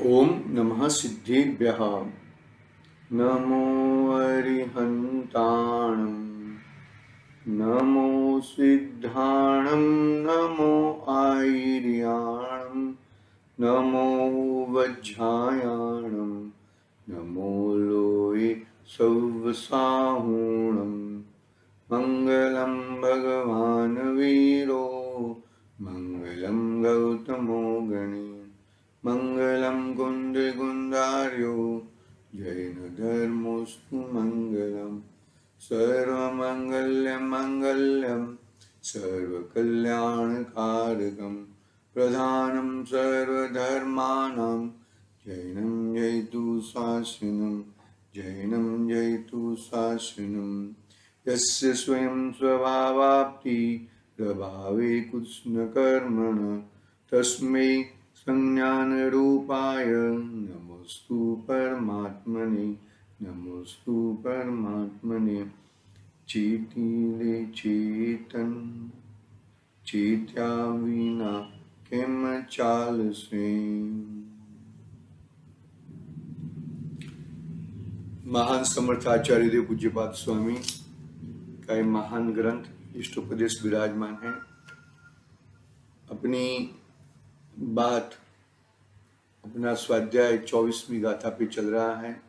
ओम नमः सिद्धेभ्यः। नमो अरिहन्ताणं, नमो सिद्धाणं, नमो आयर्याणं, नमो वज्रायाणं, नमो लोये सौवसाहूणं। मंगलं भगवान् वीरो, मंगलं गौतमो गणे, मंगलं कुन्दकुन्दार्यो, जैनधर्मोऽस्तु मंगलम्। सर्वमङ्गल्यमङ्गल्यं सर्वकल्याणकारकं प्रधानं सर्वधर्माणां जैनं जयतु शासनं, जैनं जयतु शासनं। यस्य स्वयं स्वभावाप्ति प्रभावे कृष्णकर्मण तस्मै संज्ञानरूपाय नमोस्तु परमात्मने, नमोस्तु परमात्मने। चेतिले चेतन, चेत्या विना किम चालसे। महान समर्थाचार्य देव पूज्यपाद स्वामी का एक महान ग्रंथ इष्टोपदेश विराजमान है। अपनी बात अपना स्वाध्याय 24वीं गाथा पे चल रहा है।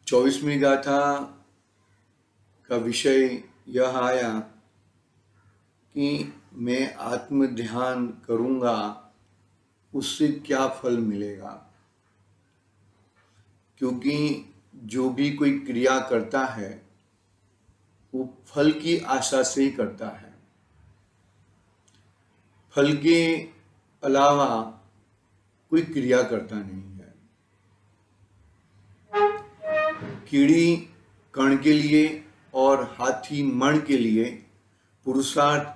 24वीं गाथा का विषय यह आया कि मैं आत्म ध्यान करूंगा, उससे क्या फल मिलेगा। क्योंकि जो भी कोई क्रिया करता है वो फल की आशा से ही करता है। फल के अलावा कोई क्रिया करता नहीं है। कीड़ी कण के लिए और हाथी मण के लिए पुरुषार्थ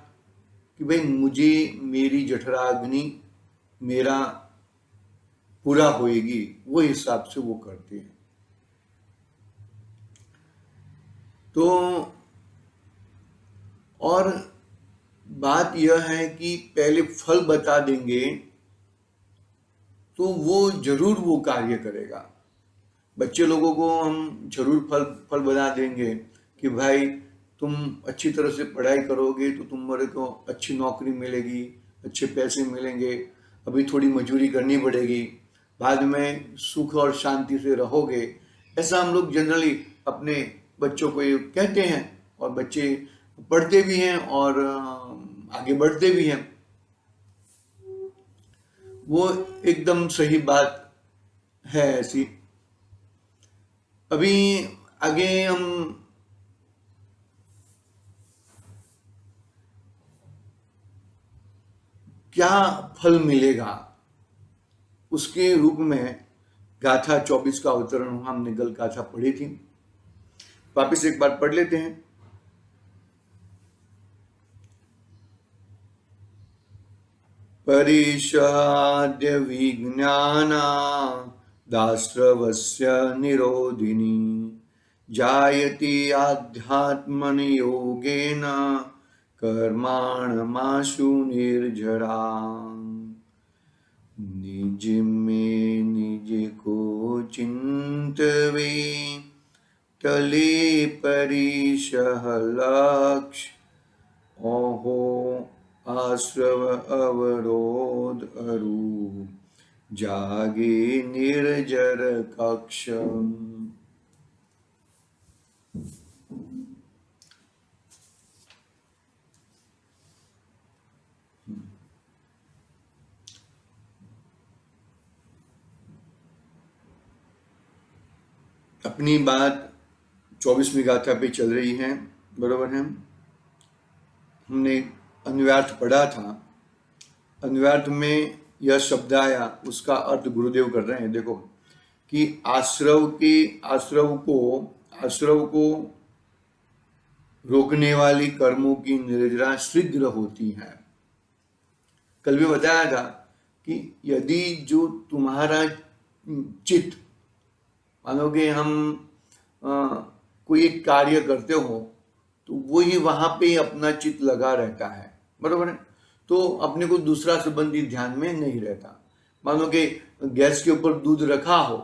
कि भाई मुझे मेरी जठराग्नि मेरा पूरा होएगी, वो हिसाब से वो करते हैं। तो और बात यह है कि पहले फल बता देंगे तो वो जरूर वो कार्य करेगा। बच्चे लोगों को हम जरूर फल बता देंगे कि भाई तुम अच्छी तरह से पढ़ाई करोगे तो तुम्हारे को अच्छी नौकरी मिलेगी, अच्छे पैसे मिलेंगे, अभी थोड़ी मजदूरी करनी पड़ेगी, बाद में सुख और शांति से रहोगे। ऐसा हम लोग जनरली अपने बच्चों को ये कहते हैं और बच्चे पढ़ते भी हैं और आगे बढ़ते भी हैं। वो एकदम सही बात है ऐसी। अभी आगे हम क्या फल मिलेगा उसके रूप में गाथा 24 का अवतरण हमने कल गाथा पढ़ी थी, वापिस एक बार पढ़ लेते हैं। परिषाद्य विज्ञाना दास्रवस्य निरोधिनी, जायति आध्यात्मन योगेन कर्माणमाशु निर्जरा। निज में निज को चिंतवे, टले परिशह लक्ष्य। ओहो आश्रव अवरोध अरूप, जागे निर्जर कक्ष। अपनी बात 24वीं गाथा पे चल रही है, बरोबर है। हमने अन्वयार्थ पढ़ा था। अन्वयार्थ में यह शब्द आया, उसका अर्थ गुरुदेव कर रहे हैं। देखो कि आश्रव को रोकने वाली कर्मों की निर्जरा शीघ्र होती है। कल भी बताया था कि यदि जो तुम्हारा चित्त, मानोगे हम कोई एक कार्य करते हो तो वो ही वहां पे अपना चित्त लगा रहता है, बरोबर है। तो अपने को दूसरा संबंधी ध्यान में नहीं रहता। मानो कि गैस के ऊपर दूध रखा हो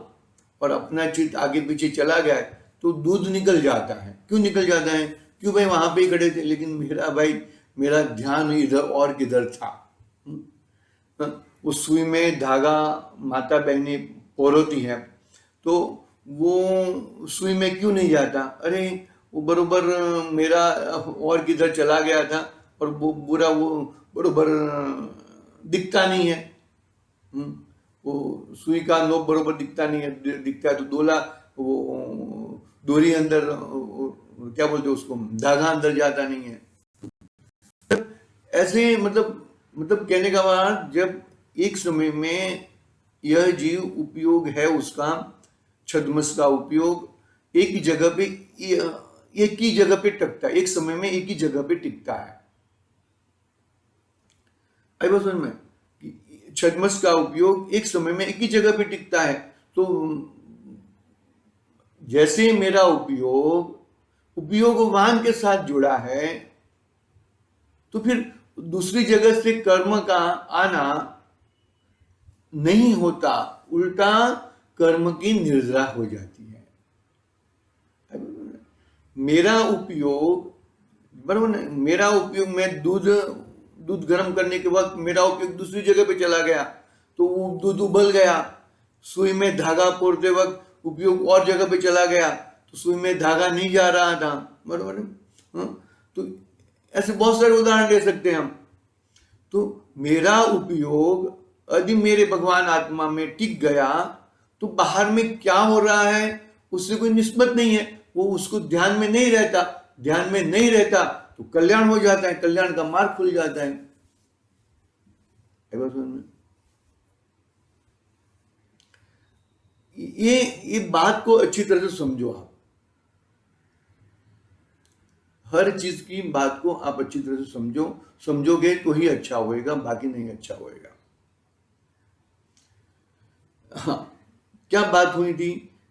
और अपना चित्त आगे पीछे चला गया है तो दूध निकल जाता है। क्यों निकल जाता है? क्यों भाई वहां पे ही खड़े थे, लेकिन मेरा ध्यान इधर और किधर था। उस सुई में धागा माता बहनें पोरोती है तो वो सुई में क्यों नहीं जाता? अरे वो बरोबर मेरा और किधर चला गया था और वो बुरा वो बरोबर दिखता नहीं है। वो सुई का नोक बरोबर दिखता नहीं है, दिखता है तो वो डोरी अंदर क्या बोलते उसको, धागा अंदर जाता नहीं है। ऐसे मतलब कहने का बात, जब एक समय में यह जीव उपयोग है उसका, छद्मस का उपयोग एक ही जगह पे टिकता है, एक समय में एक ही जगह पे टिकता है। आई बात समझ में? छद्मस का उपयोग एक समय में एक ही जगह पे टिकता है। तो जैसे मेरा उपयोगवान के साथ जुड़ा है तो फिर दूसरी जगह से कर्म का आना नहीं होता, उल्टा कर्म की निर्जरा हो जाती है। मेरा उपयोग बराबर ना, मेरा उपयोग मैं दूध गर्म करने के वक्त मेरा उपयोग दूसरी जगह पे चला गया तो वो दूध उबल गया। सुई में धागा पोरते वक्त उपयोग और जगह पे चला गया तो सुई में धागा नहीं जा रहा था, बराबर है। तो ऐसे बहुत सारे उदाहरण ले सकते हैं हम। तो मेरा उपयोग यदि मेरे भगवान आत्मा में टिक गया तो बाहर में क्या हो रहा है उससे कोई निस्बत नहीं है, वो उसको ध्यान में नहीं रहता। ध्यान में नहीं रहता तो कल्याण हो जाता है, कल्याण का मार्ग खुल जाता है। ये बात को अच्छी तरह से समझो। आप हर चीज की बात को आप अच्छी तरह से समझोगे तो ही अच्छा होएगा, बाकी नहीं अच्छा होएगा। हाँ, क्या बात हुई थी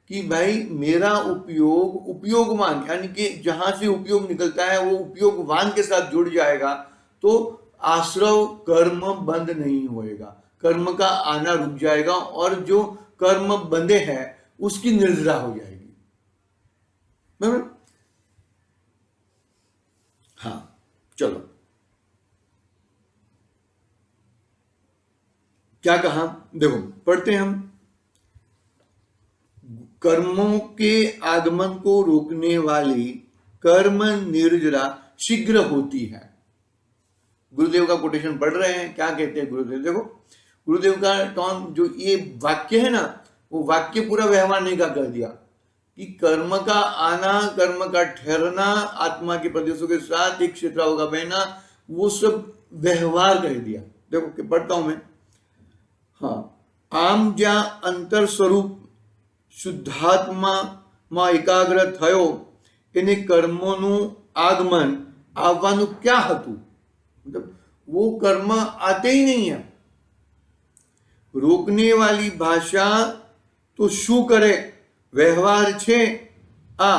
कि भाई मेरा उपयोगवान, यानी कि जहां से उपयोग निकलता है वो उपयोगवान के साथ जुड़ जाएगा तो आश्रव कर्म बंद नहीं होएगा, कर्म का आना रुक जाएगा और जो कर्म बंधे हैं उसकी निर्जरा हो जाएगी। बराबर? हाँ, चलो क्या कहा देखो, पढ़ते हैं हम। कर्मों के आगमन को रोकने वाली कर्म निर्जरा शीघ्र होती है। गुरुदेव का कोटेशन पढ़ रहे हैं, क्या कहते हैं गुरुदेव? देखो गुरुदेव का टॉन जो ये वाक्य है ना, वो वाक्य पूरा व्यवहार नहीं का कर दिया कि कर्म का आना, कर्म का ठहरना, आत्मा के प्रदेशों के साथ एक क्षेत्राओं का बहना, वो सब व्यवहार कर दिया। देखो पढ़ता हूं मैं। हाँ, आम ज्या अंतर स्वरूप શુદ્ધાત્મામાં એકાગ્ર થયો એને કર્મોનું આગમન આવવાનું ક્યાં હતું? मतलब वो कर्म आते ही नहीं है। रोकने वाली भाषा तो शू करे, व्यवहार छे आ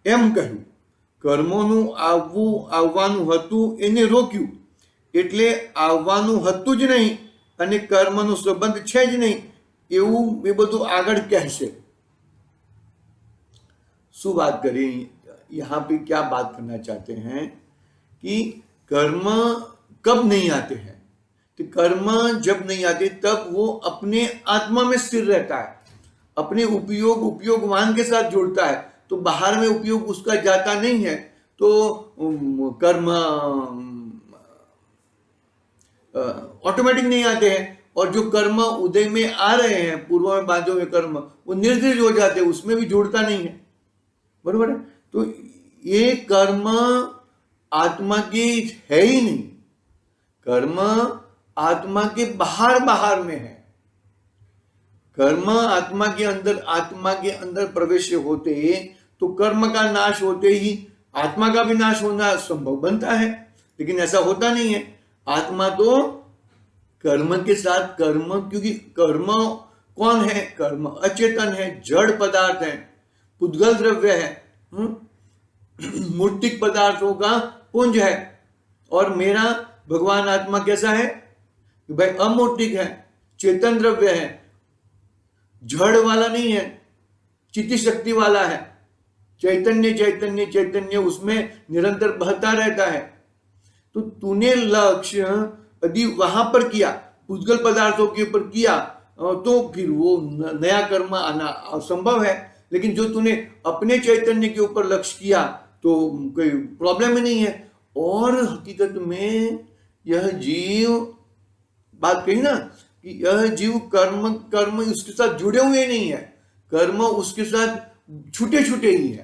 एम કહ્યું। કર્મોનું આવવાનું હતું એને રોક્યું, એટલે આવવાનું હતું જ નહીં અને કર્મનો સંબંધ છે જ નહીં એવું એ બધું આગળ કહેશે। शू बात करें यहाँ पे, क्या बात करना चाहते हैं कि कर्म कब नहीं आते हैं? तो कर्म जब नहीं आते तब वो अपने आत्मा में स्थिर रहता है, अपने उपयोगवान के साथ जुड़ता है, तो बाहर में उपयोग उसका जाता नहीं है। तो कर्म ऑटोमेटिक नहीं आते हैं, और जो कर्म उदय में आ रहे हैं, पूर्व में बांधे हुए कर्म, वो निर्दिष्ट हो जाते हैं, उसमें भी जुड़ता नहीं है। बरोबर है? तो ये कर्म आत्मा की है ही नहीं, कर्म आत्मा के बाहर में है। कर्म आत्मा के अंदर प्रवेश होते तो कर्म का नाश होते ही आत्मा का भी नाश होना संभव बनता है, लेकिन ऐसा होता नहीं है। आत्मा तो कर्म के साथ क्योंकि कर्म कौन है? कर्म अचेतन है, जड़ पदार्थ है, पुद्गल द्रव्य है, मूर्तिक पदार्थों का पुंज है, और मेरा भगवान आत्मा कैसा है कि भाई अमौटिक है, चेतन द्रव्य है, जड़ वाला नहीं है, चित्त शक्ति वाला है, चैतन्य चैतन्य चैतन्य उसमें निरंतर बहता रहता है। तो तूने लक्ष्य यदि वहां पर किया, पुद्गल पदार्थों के ऊपर किया, तो फिर वो नया कर्म आना असंभव है। लेकिन जो तूने अपने चैतन्य के ऊपर लक्ष्य किया तो कोई प्रॉब्लम ही नहीं है। और हकीकत में यह जीव, बात कही ना कि यह जीव कर्म कर्म उसके साथ जुड़े हुए नहीं है, कर्म उसके साथ छूटे छूटे ही है,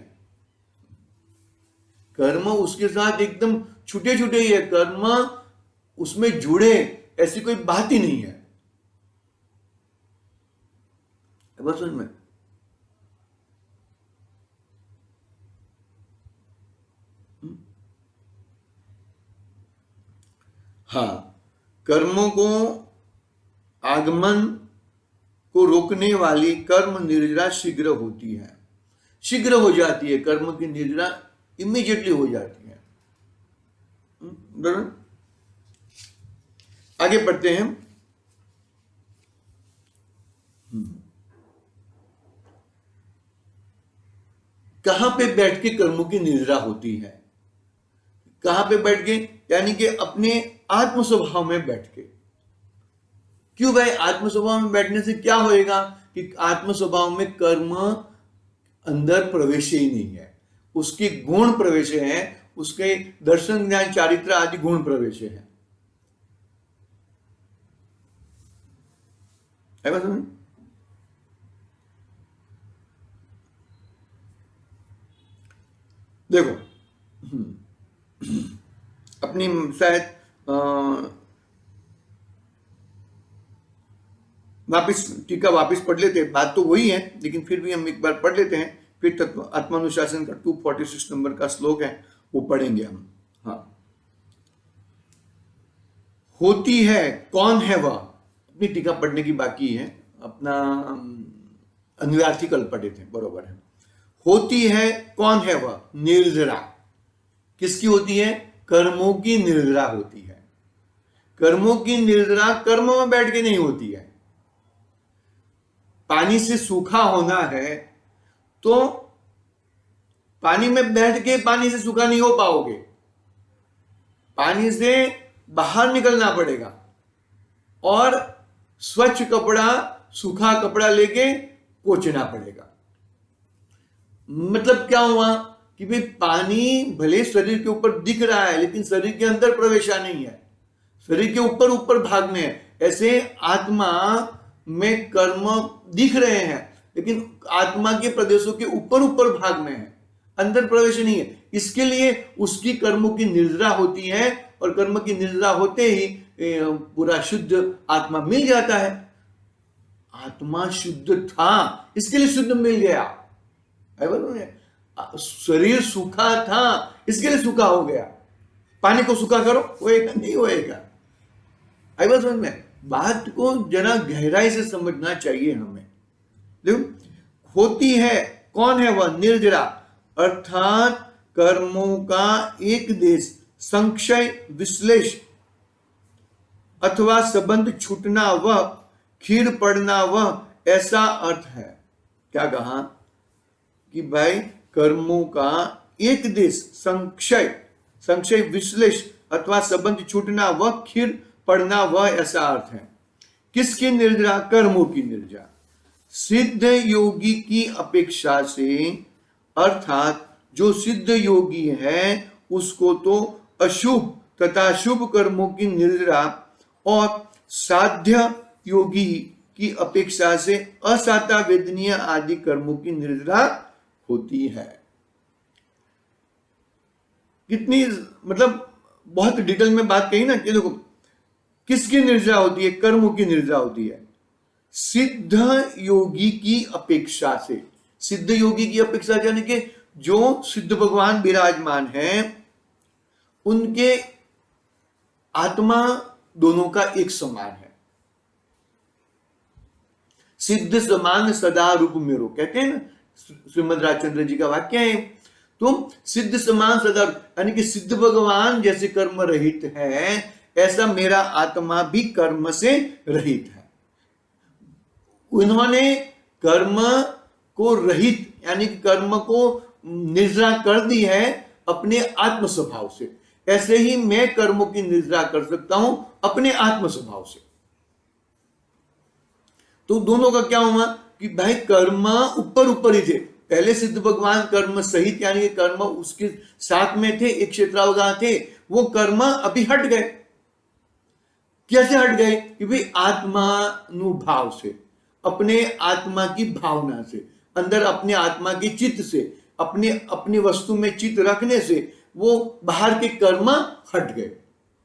कर्म उसके साथ एकदम छूटे छूटे ही है, कर्म उसमें जुड़े ऐसी कोई बात ही नहीं है। बस समझ में। हाँ, कर्मों को आगमन को रोकने वाली कर्म निर्जरा शीघ्र होती है, शीघ्र हो जाती है, कर्म की निर्जरा इमीडिएटली हो जाती है। आगे पढ़ते हैं। कहां पे बैठ के कर्मों की निर्जरा होती है? कहां पे बैठ के? यानी कि अपने आत्म स्वभाव में बैठ के। क्यों भाई? आत्म स्वभाव में बैठने से क्या होएगा कि आत्म स्वभाव में कर्म अंदर प्रवेश ही नहीं है, उसके गुण प्रवेश है, उसके दर्शन ज्ञान चारित्र आदि गुण प्रवेश है। देखो, अपनी शायद वापिस टीका वापिस पढ़ लेते हैं, बात तो वही है लेकिन फिर भी हम एक बार पढ़ लेते हैं, फिर तत्व आत्मानुशासन का 246 नंबर का श्लोक है वो पढ़ेंगे हम। हाँ, होती है, कौन है वह? अपनी टीका पढ़ने की बाकी है, अपना अन्वयार्थी कल पढ़े थे, बरोबर है। होती है, कौन है वह? निर्जरा। किसकी होती है? कर्मों की निर्जरा होती है। कर्मों की निर्जरा कर्म में बैठ के नहीं होती है। पानी से सूखा होना है तो पानी में बैठ के पानी से सूखा नहीं हो पाओगे, पानी से बाहर निकलना पड़ेगा और स्वच्छ कपड़ा, सूखा कपड़ा लेके पोंछना पड़ेगा। मतलब क्या हुआ कि भाई पानी भले शरीर के ऊपर दिख रहा है लेकिन शरीर के अंदर प्रवेशा नहीं है, शरीर के ऊपर ऊपर भाग में है। ऐसे आत्मा में कर्म दिख रहे हैं लेकिन आत्मा के प्रदेशों के ऊपर ऊपर भाग में है, अंदर प्रवेश नहीं है। इसके लिए उसकी कर्मों की निर्जरा होती है और कर्म की निर्जरा होते ही पूरा शुद्ध आत्मा मिल जाता है। आत्मा शुद्ध था इसके लिए शुद्ध मिल गया, शरीर सूखा था इसके लिए सूखा हो गया। पानी को सूखा करो, होएगा? नहीं होएगा। आई बात समझ में? बात को जरा गहराई से समझना चाहिए हमें। देखो, होती है, कौन है वह? निर्जरा, अर्थात कर्मों का एक देश, संक्षय, विश्लेष अथवा संबंध छूटना वह, खीर पड़ना वह, ऐसा अर्थ है। क्या कहा कि भाई कर्मों का एक देश, संक्षय, विश्लेष अथवा संबंध छूटना वह, खीर पड़ना वह, ऐसा अर्थ है। किसकी निर्जरा? कर्मों की निर्जरा। सिद्ध योगी की अपेक्षा से, अर्थात जो सिद्ध योगी है उसको तो अशुभ तथा शुभ कर्मों की निर्जरा और साध्य योगी की अपेक्षा से असाता वेदनीय आदि कर्मों की निर्जरा होती है। कितनी मतलब बहुत डिटेल में बात कही ना कि देखो किसकी निर्जरा होती है? कर्मों की निर्जरा होती है सिद्ध योगी की अपेक्षा से। सिद्ध योगी की अपेक्षा यानी कि जो सिद्ध भगवान विराजमान हैं उनके आत्मा दोनों का एक समान है। सिद्ध समान सदा रूप मेरो, कहते हैं ना, श्रीमद राजचंद्र जी का वाक्य है। तो सिद्ध समान सदा, यानी कि सिद्ध भगवान जैसे कर्म रहित है ऐसा मेरा आत्मा भी कर्म से रहित है। उन्होंने कर्म को रहित यानी कर्म को निद्रा कर दी है अपने आत्म स्वभाव से। ऐसे ही मैं कर्मों की निद्रा कर सकता हूं अपने आत्म स्वभाव से। तो दोनों का क्या हुआ कि भाई कर्म ऊपर ऊपर ही थे। पहले सिद्ध भगवान कर्म सहित यानी कि कर्म उसके साथ में थे, एक क्षेत्रावगाह थे, वो कर्म अभी हट गए। कैसे हट गए कि भाई आत्मानुभाव से, अपने आत्मा की भावना से, अंदर अपने आत्मा की चित्त से, अपनी वस्तु में चित्त रखने से वो बाहर के कर्म हट गए।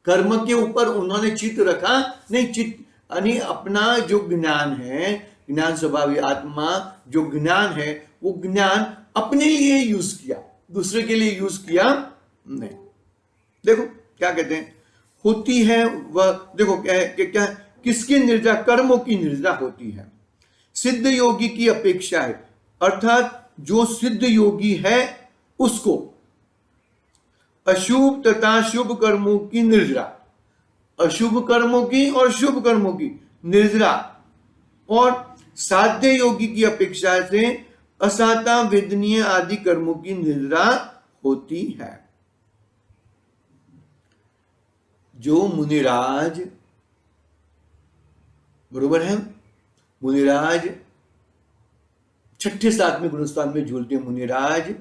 कर्म के ऊपर उन्होंने चित्त रखा नहीं, चित्त यानी अपना जो ज्ञान है, ज्ञान स्वभावी आत्मा जो ज्ञान है, वो ज्ञान अपने लिए यूज किया, दूसरे के लिए यूज किया नहीं। देखो क्या कहते हैं, होती है वह, देखो क्या किसकी निर्जा, कर्मों की निर्जा होती है सिद्ध योगी की अपेक्षा है। अर्थात जो सिद्ध योगी है उसको अशुभ तथा शुभ कर्मों की निर्जरा, अशुभ कर्मों की और शुभ कर्मों की निर्जरा, और साध्य योगी की अपेक्षा से असाता वेदनीय आदि कर्मों की निर्जरा होती है। जो मुनिराज, बरोबर है, मुनिराज छठे सातवें गुणस्थान में झूलते मुनिराज,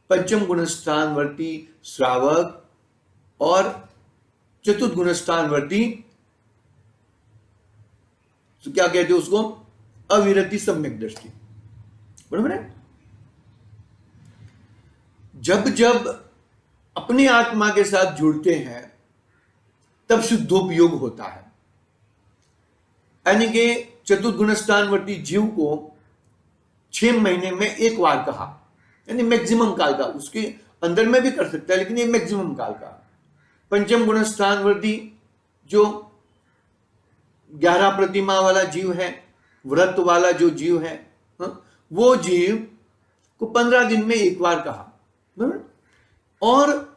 पंचम गुणस्थान वर्ती श्रावक और चतुर्थ गुणस्थान वर्ती, तो क्या कहते हैं उसको, अविरति सम्यक दृष्टि, बरोबर है। जब जब अपनी आत्मा के साथ जुड़ते हैं तब शुद्धोपयोग होता है। यानी कि चतुर्थ गुणस्थानवर्ती जीव को 6 महीने में एक बार कहा, यानी मैक्सिमम काल का, उसके अंदर में भी कर सकता है लेकिन ये मैक्सिमम काल का। पंचम गुणस्थानवर्ती जो 11 प्रतिमा वाला जीव है, व्रत वाला जो जीव है, वो जीव को 15 दिन में एक बार कहा। और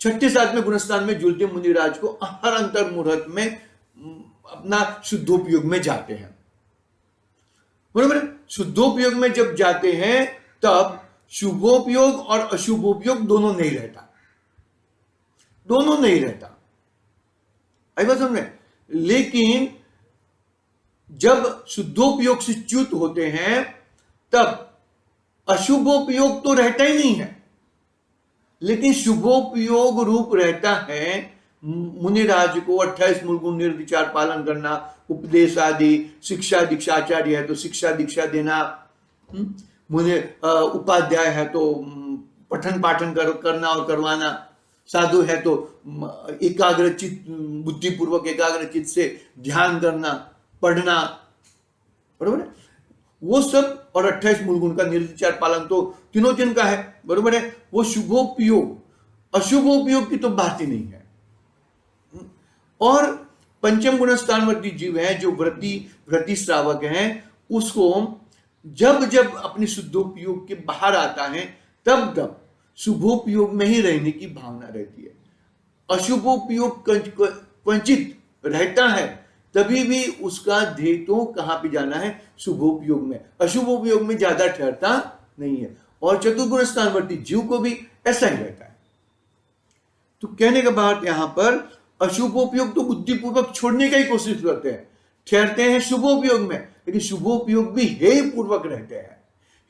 छठे सातवें गुणस्थान में जुलते मुनिराज को हर अंतर मुहूर्त में अपना शुद्धोपयोग में जाते हैं, बराबर। शुद्धोपयोग में जब जाते हैं तब शुभोपयोग और अशुभोपयोग दोनों नहीं रहता, दोनों नहीं रहता, आई बात समझ। लेकिन जब शुद्धोपयोग से च्युत होते हैं तब अशुभोपयोग तो रहता ही नहीं है, लेकिन शुभोपयोग रूप रहता है। मुनिराज को 28 मूल गुण निर्विचार पालन करना, उपदेश आदि, शिक्षा दीक्षाचार्य है तो शिक्षा दीक्षा देना, मुनि उपाध्याय है तो पठन पाठन करना और करवाना, साधु है तो एकाग्रचित बुद्धिपूर्वक एकाग्रचित से ध्यान करना, पढ़ना, बरोबर है वो सब। और 28 मूल गुण का निर्विचार पालन तो तीनों दिन का है, बरोबर है। वो शुभोपयोग, अशुभोपयोग की तो बात ही नहीं है। और पंचम गुणस्थानवर्ती जीव है जो व्रती श्रावक है, उसको जब जब अपने शुद्धोपयोग के बाहर आता है तब तब शुभोपयोग में ही रहने की भावना रहती है। अशुभोपयोग क्वचित रहता है, तभी भी उसका ध्येय तो कहां पे जाना है, शुभोपयोग में, अशुभोपयोग में ज्यादा ठहरता नहीं है। और चतुर्गुणस्थानवर्ती जीव को भी ऐसा ही रहता है। तो कहने का बात यहां पर अशुभोपयोग तो बुद्धिपूर्वक छोड़ने का ही कोशिश करते हैं, ठहरते हैं शुभोपयोग में, लेकिन शुभोपयोग भी हेय पूर्वक रहते हैं,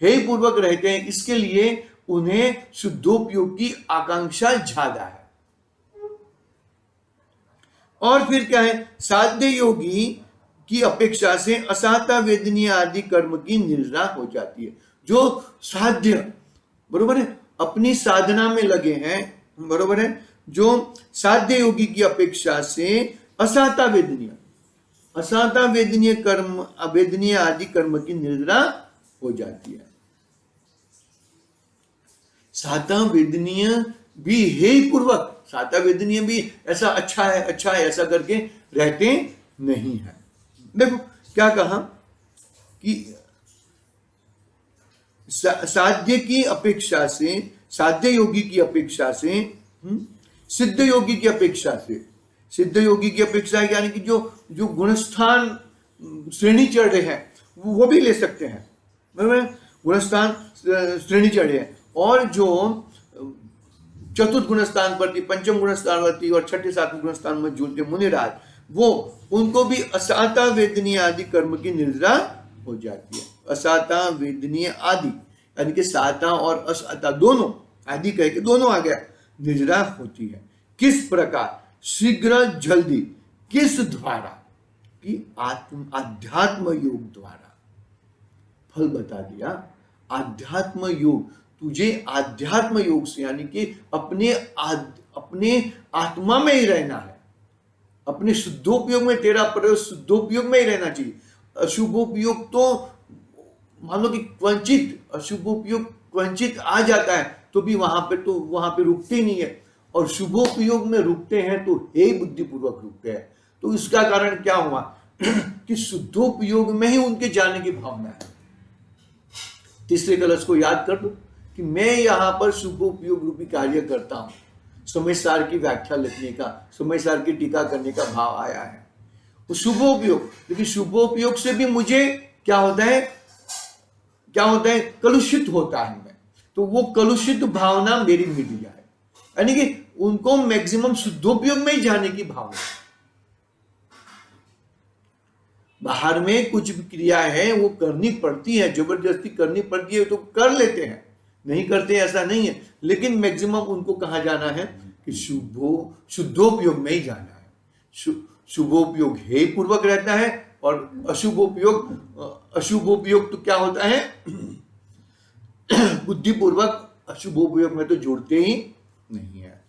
हेय पूर्वक रहते हैं। इसके लिए उन्हें शुद्धोपयोग की आकांक्षा ज्यादा है। और फिर क्या है, साध्य योगी की अपेक्षा से असाता वेदनीय आदि कर्म की निर्जरा हो जाती है। जो साध्य, बरोबर है, अपनी साधना में लगे हैं, बरोबर है, जो साध्य योगी की अपेक्षा से असाता वेदनीय कर्म, अवेदनीय आदि कर्म की निर्जरा हो जाती है। साता वेदनीय भी हेय पूर्वक, साता वेदनीय भी ऐसा अच्छा है ऐसा करके रहते नहीं है। देखो क्या कहा कि साध्य की अपेक्षा से, साध्य योगी की अपेक्षा से सिद्ध योगी की अपेक्षा से, सिद्ध योगी की अपेक्षा यानी कि जो जो गुणस्थान श्रेणी चढ़ रहे हैं वो भी ले सकते हैं, गुणस्थान श्रेणी चढ़े हैं। और जो चतुर्थ गुणस्थान पर थी, पंचम गुणस्थान पर थी और छठे सातवें गुणस्थान में झूलते मुनिराज, वो उनको भी असाता वेदनीय आदि कर्म की निर्जरा हो जाती है। असाता वेदनीय आदि यानी कि साता और असाता दोनों, आदि कह के दोनों आ गया, निर्जरा होती है। किस प्रकार? शीघ्र जल्दी, किस द्वारा? कि आध्यात्म योग द्वारा। फल बता दिया, आध्यात्म योग, तुझे आध्यात्म योग से यानी कि अपने आत्मा में ही रहना है, अपने शुद्धोपयोग में, तेरा प्रयोग शुद्धोपयोग में ही रहना चाहिए। अशुभोपयोग तो मान लो कि क्वचित, अशुभोपयोग क्वचित आ जाता है तो भी वहां पे रुकते ही नहीं है, और शुभोपयोग में रुकते हैं तो हे बुद्धिपूर्वक रुकते हैं। तो इसका कारण क्या हुआ कि शुद्धोपयोग में ही उनके जाने की भावना है। तीसरे कलश को याद कर दो कि मैं यहां पर शुभोपयोग रूपी कार्य करता हूं, समय सार की व्याख्या लिखने का, समय सार की टीका करने का भाव आया है। तो शुभोपयोग, लेकिन शुभोपयोग से भी मुझे क्या होता है, कलुषित होता है मैं, तो वो कलुषित भावना मेरी मिट जाए, यानी कि उनको मैक्सिमम शुद्धोपयोग में ही जाने की भावना। बाहर में कुछ भी क्रिया है वो करनी पड़ती है, जबरदस्ती करनी पड़ती है तो कर लेते हैं, नहीं करते ऐसा नहीं है, लेकिन मैक्सिमम उनको कहाँ जाना है कि शुद्धोपयोग में ही जाना है। शुभोपयोग हे पूर्वक रहता है, और अशुभोपयोग तो क्या होता है बुद्धिपूर्वक अशुभोपयोग में तो जुड़ते ही नहीं है।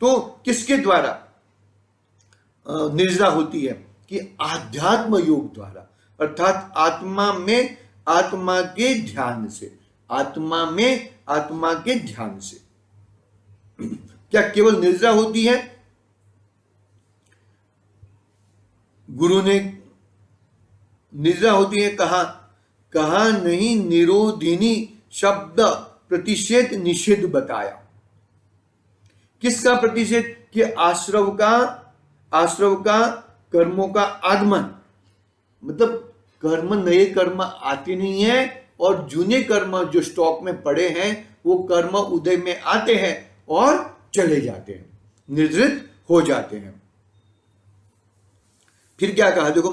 तो किसके द्वारा निर्जरा होती है? कि आध्यात्म योग द्वारा, अर्थात आत्मा में आत्मा के ध्यान से, आत्मा में आत्मा के ध्यान से। क्या केवल निर्जरा होती है? गुरु ने निर्जरा होती है कहा नहीं, निरोधिनी शब्द प्रतिषेध निषेध बताया। किसका प्रतिषेध? कि आश्रव का कर्मों का आगमन, मतलब कर्म, नए कर्म आते नहीं है, और जूने कर्म जो स्टॉक में पड़े हैं वो कर्म उदय में आते हैं और चले जाते हैं, निर्जृत हो जाते हैं। फिर क्या कहा देखो,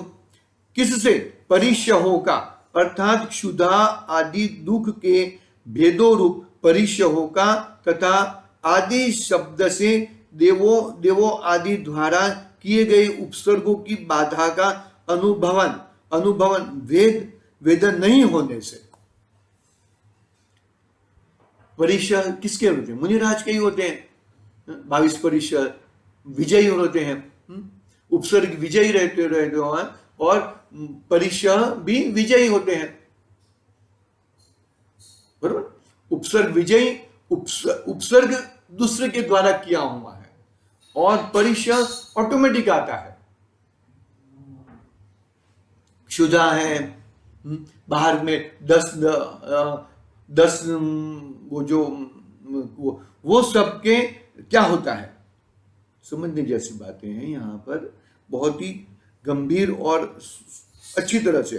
किससे? परिशहो का, अर्थात क्षुधा आदि दुख के भेदो रूप परिशहो का, तथा आदि शब्द से देवो आदि द्वारा किए गए उपसर्गों की बाधा का अनुभवन वेदन नहीं होने से। परिशह किसके होते हैं? मुनिराज के ही होते हैं। 22 परिशह विजयी होते हैं, उपसर्ग विजयी रहते हैं, और परिशह भी विजयी होते हैं, बरोबर। उपसर्ग विजयी, उपसर्ग दूसरे के द्वारा किया हुआ है, और परिशह ऑटोमेटिक आता है। क्षुधा है, बाहर में 10 वो सबके क्या होता है, समझने जैसी बातें हैं यहाँ पर, बहुत ही गंभीर और अच्छी तरह से।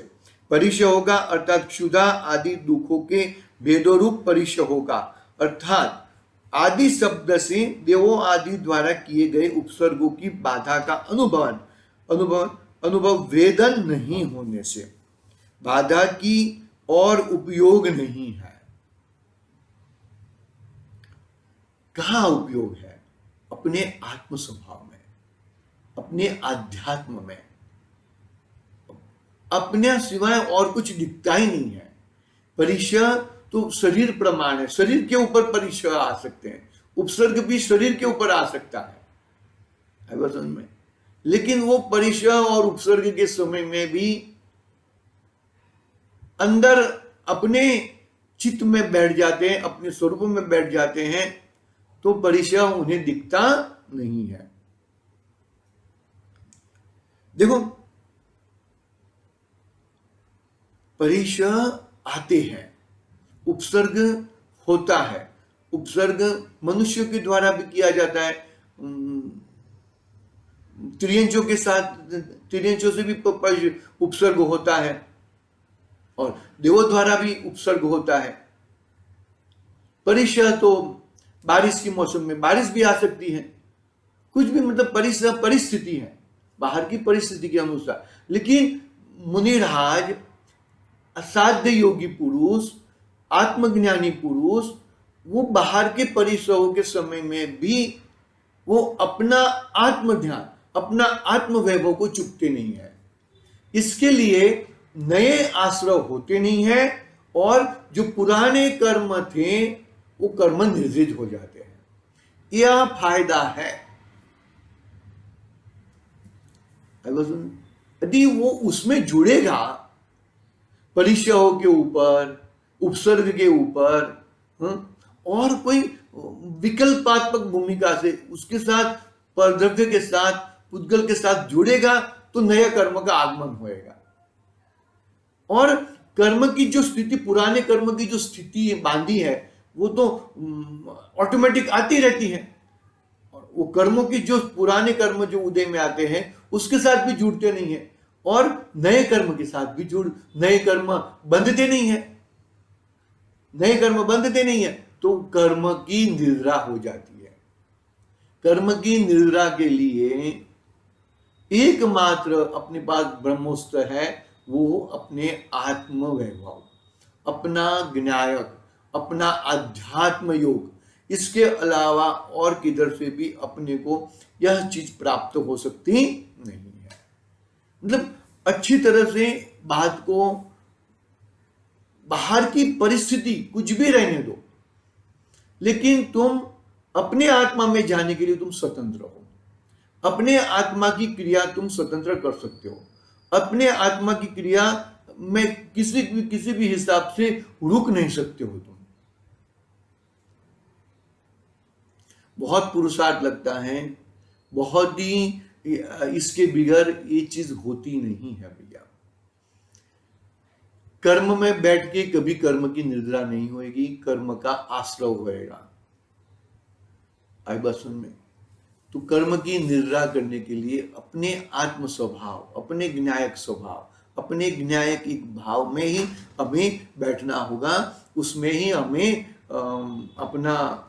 परिशह होगा अर्थात क्षुधा आदि दुखों के भेदोरूप परिशह होगा, अर्थात आदि शब्द से देवों आदि द्वारा किए गए उपसर्गों की बाधा का अनुभव वेदन नहीं होने से। बाधा की और उपयोग नहीं है। कहाँ उपयोग है? अपने आत्म स्वभाव में, अपने अध्यात्म में, अपने सिवाय और कुछ दिखता ही नहीं है। परिशह तो शरीर प्रमाण है, शरीर के ऊपर परिशह आ सकते हैं, उपसर्ग भी शरीर के ऊपर आ सकता है वचन में, लेकिन वो परिशह और उपसर्ग के समय में भी अंदर अपने चित्त में बैठ जाते हैं, अपने स्वरूप में बैठ जाते हैं, तो परिशह उन्हें दिखता नहीं है। देखो, परिशह आते हैं, उपसर्ग होता है, उपसर्ग मनुष्यों के द्वारा भी किया जाता है, त्रियंचों के साथ, त्रियंचों से भी उपसर्ग होता है, और देवों द्वारा भी उपसर्ग होता है। परिशः तो बारिश के मौसम में बारिश भी आ सकती है, कुछ भी, मतलब परिस्थिति है, बाहर की परिस्थिति के अनुसार। लेकिन मुनिराज, असाध्य योगी पुरुष, आत्मज्ञानी पुरुष, वो बाहर के परिसरों के समय में भी वो अपना आत्मध्यान, अपना आत्मवैभव को चुकते नहीं है। इसके लिए नए आश्रय होते नहीं है, और जो पुराने कर्म थे वो कर्म निर्जित हो जाते हैं। यह फायदा है। यदि वो उसमें जुड़ेगा, परिचयों के ऊपर, उपसर्ग के ऊपर, और कोई विकल्पात्मक भूमिका से उसके साथ, परद्रव्य के साथ, पुद्गल के साथ जुड़ेगा, तो नया कर्म का आगमन होएगा। और कर्म की जो स्थिति, पुराने कर्म की जो स्थिति बांधी है, वो तो ऑटोमेटिक आती रहती है, और वो कर्मों की जो पुराने कर्म जो उदय में आते हैं उसके साथ भी जुड़ते नहीं है, और नए कर्म के साथ भी नए कर्म बंधते नहीं है, नए कर्म बंधते नहीं है, तो कर्म की निद्रा हो जाती है। कर्म की निद्रा के लिए एकमात्र अपने पास ब्रह्मोस्त्र है, वो अपने आत्म वैभव, अपना ज्ञायक, अपना अध्यात्म योग। इसके अलावा और किधर से भी अपने को यह चीज प्राप्त हो सकती नहीं है। मतलब अच्छी तरह से बात को, बाहर की परिस्थिति कुछ भी रहने दो, लेकिन तुम अपने आत्मा में जाने के लिए तुम स्वतंत्र हो। अपने आत्मा की क्रिया तुम स्वतंत्र कर सकते हो। अपने आत्मा की क्रिया में किसी भी हिसाब से रुक नहीं सकते हो तुम। बहुत पुरुषार्थ लगता है, बहुत ही, इसके बिगड़ ये चीज होती नहीं है भैया। कर्म में बैठ के कभी कर्म की निद्रा नहीं होगी, कर्म का आश्रय होएगा। आई बात सुन में, तो कर्म की निद्रा करने के लिए अपने आत्म स्वभाव, अपने ज्ञायक स्वभाव, अपने ज्ञायक भाव में ही हमें बैठना होगा, उसमें ही हमें अपना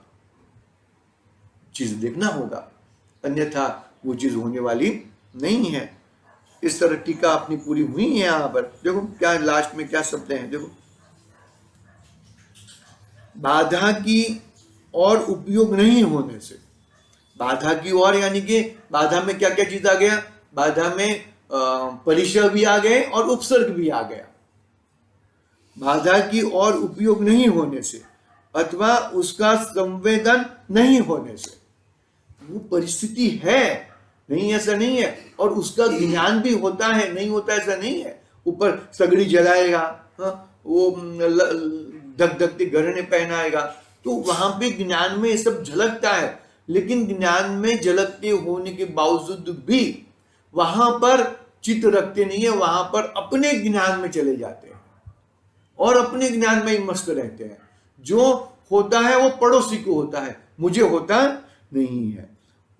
चीज देखना होगा, अन्यथा वो चीज होने वाली नहीं है। इस तरह टीका अपनी पूरी हुई है। यहां पर देखो क्या लास्ट में क्या शब्द हैं, देखो, बाधा की और उपयोग नहीं होने से, बाधा की ओर, यानी कि बाधा में क्या क्या चीज आ गया, बाधा में परिचय भी आ गए और उपसर्ग भी आ गया। बाधा की और उपयोग नहीं होने से अथवा उसका संवेदन नहीं होने से, वो परिस्थिति है, नहीं ऐसा नहीं है, और उसका ज्ञान भी होता है, नहीं होता ऐसा नहीं है। ऊपर सगड़ी जलाएगा, वो धकधकती गहने पहनाएगा, तो वहां पे ज्ञान में ये सब झलकता है। लेकिन ज्ञान में झलकते होने के बावजूद भी वहां पर चित्त रखते नहीं है, वहां पर अपने ज्ञान में चले जाते हैं और अपने ज्ञान में ही मस्त रहते हैं। जो होता है वो पड़ोसी को होता है, मुझे होता नहीं है।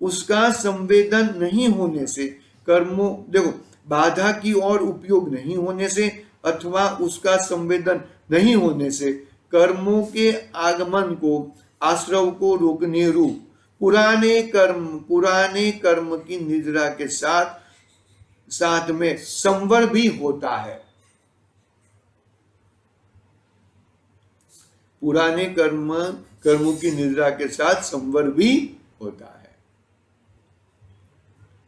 उसका संवेदन नहीं होने से कर्मों, देखो, बाधा की और उपयोग नहीं होने से अथवा उसका संवेदन नहीं होने से कर्मों के आगमन को, आश्रव को रोकने रूप पुराने कर्म की निद्रा के साथ में संवर भी होता है। पुराने कर्मों की निद्रा के साथ संवर भी होता है,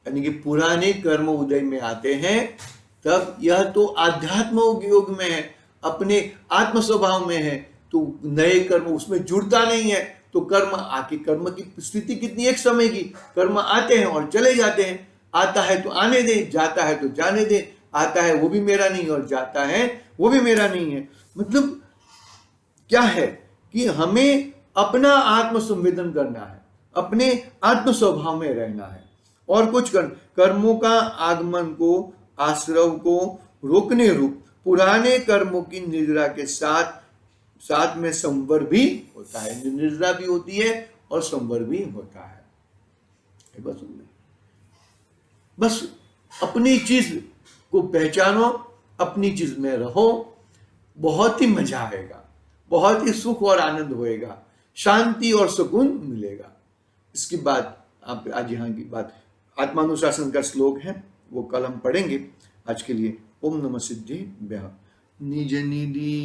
यानी कि पुराने कर्म उदय में आते हैं, तब यह तो आध्यात्म योग में है, अपने आत्म स्वभाव में है, तो नए कर्म उसमें जुड़ता नहीं है। तो कर्म आके, कर्म की स्थिति कितनी एक समय की, कर्म आते हैं और चले जाते हैं। आता है तो आने दे, जाता है तो जाने दे, आता है वो भी मेरा नहीं और जाता है वो भी मेरा नहीं है। मतलब क्या है कि हमें अपना आत्म संवेदन करना है, अपने आत्म स्वभाव में रहना है, और कुछ कर्मों का आगमन को, आश्रव को रोकने रूप पुराने कर्मों की निद्रा के साथ साथ में संवर भी होता है, निद्रा भी होती है और संवर भी होता है। बस अपनी चीज को पहचानो, अपनी चीज में रहो, बहुत ही मजा आएगा, बहुत ही सुख और आनंद होएगा, शांति और सुकून मिलेगा। इसके बाद आप आज यहाँ की बात आत्मानुशासन का श्लोक है, वो कल हम पढ़ेंगे। आज के लिए ओम नमः सिद्धि निज निधि